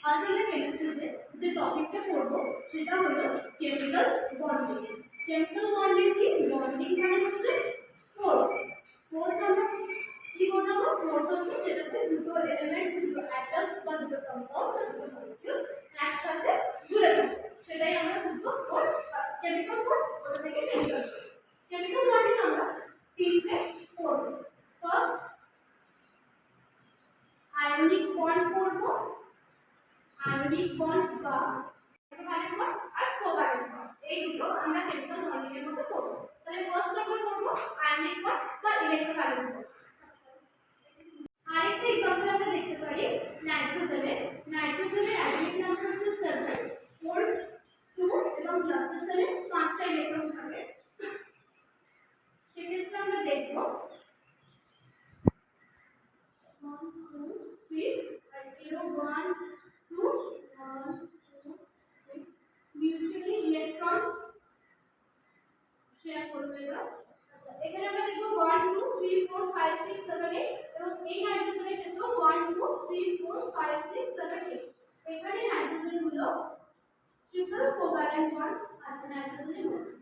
আজ আমরা কেমিস্ট্রিতে যে টপিকটা পড়ব সেটা হলো কেমিক্যাল বন্ডিং। কেমিক্যাল বন্ডিং কি? বন্ডিং মানে হচ্ছে ফোর্স। ফোর্স আমরা কি বোঝাবো? ফোর্স হচ্ছে যেটাতে দুটো এলিমেন্ট, দুটো অ্যাটমস বা দুটো কম্পাউন্ড বা দুটো মলিকিউল একসাথে জুড়ে থাকে, সেটাই আমরা বুঝবো ফোর্স। কেমিক্যাল ফোর্স ওটা থেকে কেমিক্যাল ফোর্স। কেমিক্যাল বন্ডিং আমরা তিনটে পড়ব। ফার্স্ট আয়নিক বন্ড পড়ব, আয়নিক বন্ড বা ইলেকট্রোভ্যালেন্ট বন্ড আর কোভ্যালেন্ট বন্ড, এই দুটো আমরা কেমিক্যাল বন্ডিং এর মধ্যে পড়ব। তাহলে ফার্স্ট আমরা পড়ব আয়নিক বন্ড বা ইলেকট্রোভ্যালেন্ট বন্ড। আরেকটা एग्जांपल আমরা দেখতে পারি নাইট্রোজেনের। নাইট্রোজেনের অ্যাটমিক নাম্বার হচ্ছে 7, 4 2 এবং প্লাস্টিসেলে 5টা ইলেকট্রন থাকে। সেক্ষেত্রে আমরা দেখব 1 2 3 আর 0 1 2 1 2 3 মিউচুয়ালি ইলেকট্রন শেয়ার করবে এরা। আচ্ছা, এখানে আমরা দেখব 1 2 3 4 5 6 7 8 এবং এই নাইট্রোজেনের ক্ষেত্রে 1 2 3 4 5 6 7 8। এখানে নাইট্রোজেন গুলো ট্রিপল কোভ্যালেন্ট বন্ড আছে নাইট্রোজেনের মধ্যে।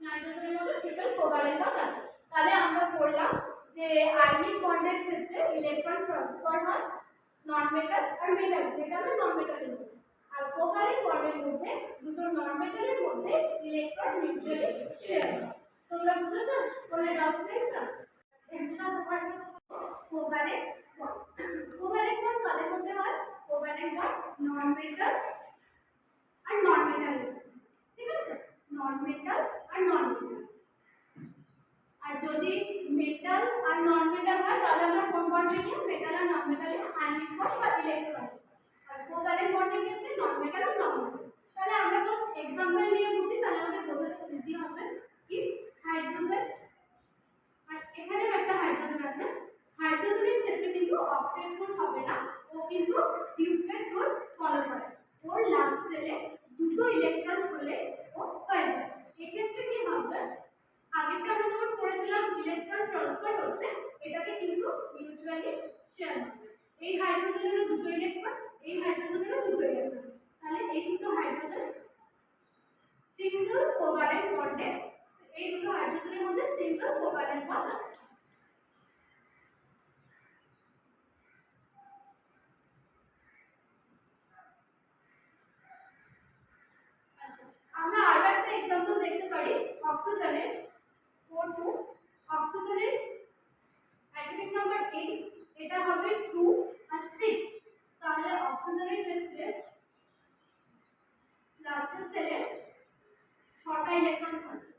নাইট্রোজেনের মধ্যে ট্রিপল কোভ্যালেন্ট বন্ড আছে। তাহলে আমরা পড়লাম যে আয়নিক বন্ডের ক্ষেত্রে ইলেকট্রন ট্রান্সফার হয় নন মেটাল আর মেটাল, মেটাল আর নন মেটালের মধ্যে। আর কোভ্যালেন্ট বন্ডের মধ্যে দুটো নন মেটালের মধ্যে ইলেকট্রন মিউচুয়ালি শেয়ার হয়। তোমরা বুঝেছো? কোনো ডাউট নেই তো? কোভ্যালেন্ট বন্ড, কোভ্যালেন্ট বন্ড কাদের মধ্যে হয়? কোভ্যালেন্ট বন্ড নন মেটাল আর নন মেটাল, ঠিক আছে? নন মেটাল আর নন মেটাল। আর যদি মেটাল আর নন মেটাল হয় তাহলে আমরা কোন বন্ডে নিয়ে মেটাল আর নন মেটালে আয়নিক বন্ড বা ইলেকট্রন। আর কোভ্যালেন্ট বন্ডের ক্ষেত্রে নন মেটাল আর নন মেটাল। তাহলে আমরা ফার্স্ট एग्जांपल নিয়ে বুঝি, তাহলে আমাদের বোঝাতে ইজি হবে। কি? হাইড্রোজেন, আর এখানে একটা হাইড্রোজেন আছে। হাইড্রোজেনের ক্ষেত্রে কিন্তু অক্টেট রুল হবে না, ও কিন্তু ডিউটেট রুল ফলো করে। ওর লাস্ট সেলে দুটো ইলেকট্রন হলে ও হয়ে যায়। এক্ষেত্রে কি হবে? আগেরটা আমরা যখন পড়েছিলাম ইলেকট্রন ট্রান্সফার হচ্ছে, এটাকে কিন্তু মিউচুয়ালি শেয়ার হবে। এই হাইড্রোজেনেরও দুটো ইলেকট্রন, এই হাইড্রোজেনেরও দুটো ইলেকট্রন। তাহলে এই দুটো হাইড্রোজেন সিঙ্গেল কোভ্যালেন্ট বন্ডে, এই দুটো হাইড্রোজেনের মধ্যে সিঙ্গেল কোভ্যালেন্ট বন্ড আছে। আচ্ছা, আমরা আরো একটা एग्जांपल দেখতে পারি অক্সিজেনের। 4 2 অক্সিজেনের অ্যাটমিক নাম্বার 8, এটা হবে 2 আর 6। তাহলে অক্সিজেনের ক্ষেত্রে লাস্ট সেলে 6টা ইলেকট্রন থাকবে।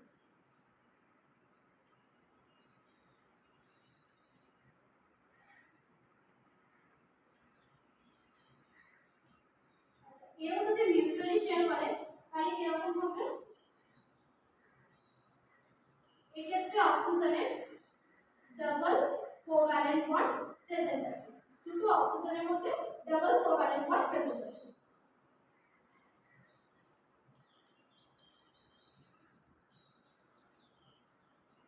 আচ্ছা, এও যদি মিউচুয়ালি শেয়ার করে তাহলে কিরকম হবে? এক্ষেত্রে অক্সিজেনের ডাবল কোভ্যালেন্ট বন্ড প্রেজেন্ট আছে, দুটো অক্সিজেনের মধ্যে ডাবল কোভ্যালেন্ট বন্ড প্রেজেন্ট আছে।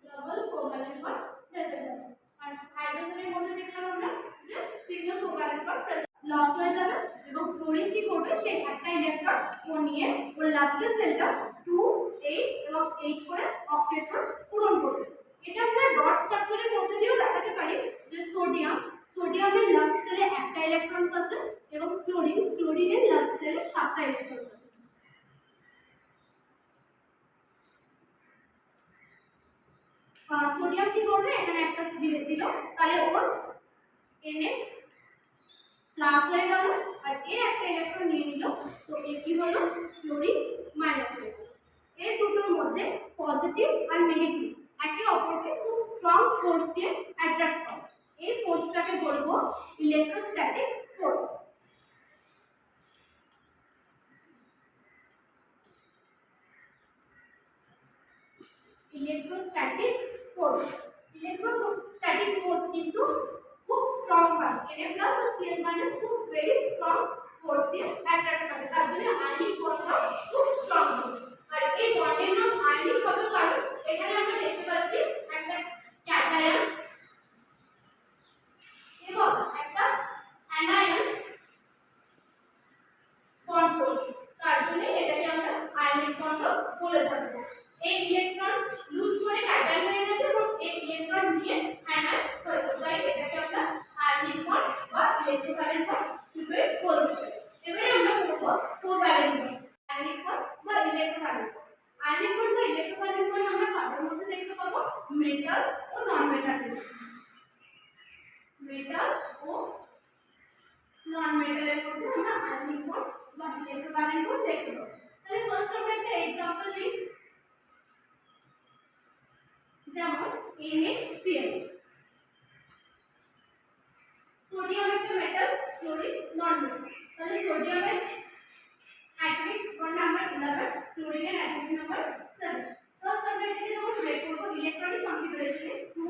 ডাবল কোভ্যালেন্ট বন্ড প্রেজেন্ট আছে। আর হাইড্রোজেনের মধ্যে দেখলাম আমরা যে single covalent bond present. Loss হয়ে যাবে এবং ক্লোরিন কি করবে? সেই একটা ইলেকট্রন ও নিয়ে ওর লাস্টের সেলটা 2 8 এবং 8 করে অক্টেট রুল পূরণ করবে। এটা আমরা ডট স্ট্রাকচারের মধ্যে দিয়েও দেখাতে পারি যে সোডিয়ামের লাস্ট সেলে একটা ইলেকট্রন আছে এবং ক্লোরিনের লাস্ট সেলে 7টা ইলেকট্রন আছে। সোডিয়াম কি করবে? এখানে একটা দিল, তাহলে ওর Na প্লাস হয়ে গেল আর এ একটা ইলেকট্রন নিয়ে নিল, তো এ কি হলো? ক্লোরিন মাইনাস হয়ে গেল। এই দুটোর মধ্যে পজিটিভ আর নেগেটিভ একে অপরকে খুব স্ট্রং ফোর্স দিয়ে অ্যাট্রাক্ট করে। এই ফোর্সটাকে বলবো electrostatic force. Electrostatic force, electrostatic force কিন্তু খুব স্ট্রং হয়। Na+ আর Cl- খুব ভেরি স্ট্রং ফোর্স দিয়ে অ্যাট্রাক্ট করে, তার জন্য আয়নিক বন্ড খুব স্ট্রং হবে। আর এই বন্ডের নাম আয়নিক হবে কারণ এখানে আমরা দেখতে পাচ্ছি একটা ক্যাটায়ন এবং একটা অ্যানায়ন বন্ড করছে, তার জন্য এটাকে আমরা আয়নিক বন্ড বলে থাকি। এই ইলেকট্রন লুজ করে ক্যাটায়ন হয়ে গেছে এবং এই ইলেকট্রন নিয়ে অ্যানায়ন হয়েছে, তাই এটাকে আমরা আয়নিক বন্ড বা ইলেকট্রোভ্যালেন্ট বন্ড হিসেবে বলতে পারি। এবারে আমরা করব কোভ্যালেন্ট বন্ড, আয়নিক বন্ড বা ইলেকট্রোভ্যালেন্ট বন্ড। আয়নিক বন্ড বা ইলেকট্রোভ্যালেন্ট বন্ড আমরা কাদের মধ্যে দেখতে পাবো? মেটাল ও নন মেটাল, মেটাল ও নন মেটালের মধ্যে আমরা আয়নিক বন্ড বা ইলেকট্রোভ্যালেন্ট বন্ড দেখতে পাবো। তাহলে ফার্স্ট আমরা একটা एग्जांपल নিই, যেমন NaCl, সোডিয়াম একটা মেটাল, ক্লোরিন নন মেটাল। তাহলে সোডিয়ামের অ্যাটমিক বন্ড নাম্বার 11, ক্লোরিনের অ্যাটমিক নাম্বার 7। ফার্স্ট আমরা এটাকে যখন ব্রেক করব ইলেকট্রনিক কনফিগারেশনে 2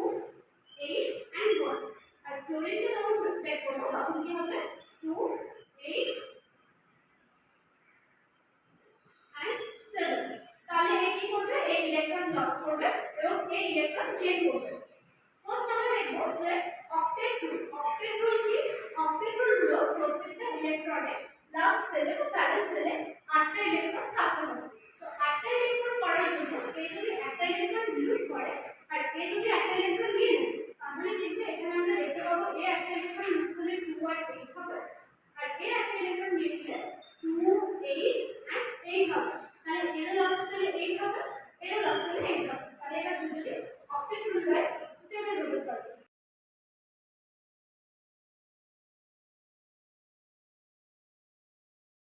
8 and 1, আর ক্লোরিনকে যখন ব্রেক করব তখন কি হবে 2 8 and 7। তাহলে এই কি করবে? এই ইলেকট্রন লস করবে এবং এই ইলেকট্রন গেইন করবে। ফার্স্ট আমরা দেখব যে অক্টেট রুল। অক্টেট রুল কি? অক্টেট রুল হলো প্রত্যেকটা ইলেকট্রনে লাস্ট সেলে বা প্যারেন্ট সেলে 8টা ইলেকট্রন থাকতে হবে। তো 8টা ইলেকট্রন করার জন্য এই যদি একটা ইলেকট্রন লুজ করে আর এই যদি একটা ইলেকট্রন নিয়ে নেয়, তাহলে কিন্তু এখানে আমরা দেখতে পাবো এই একটা ইলেকট্রন লুজ করলে 2 আর 8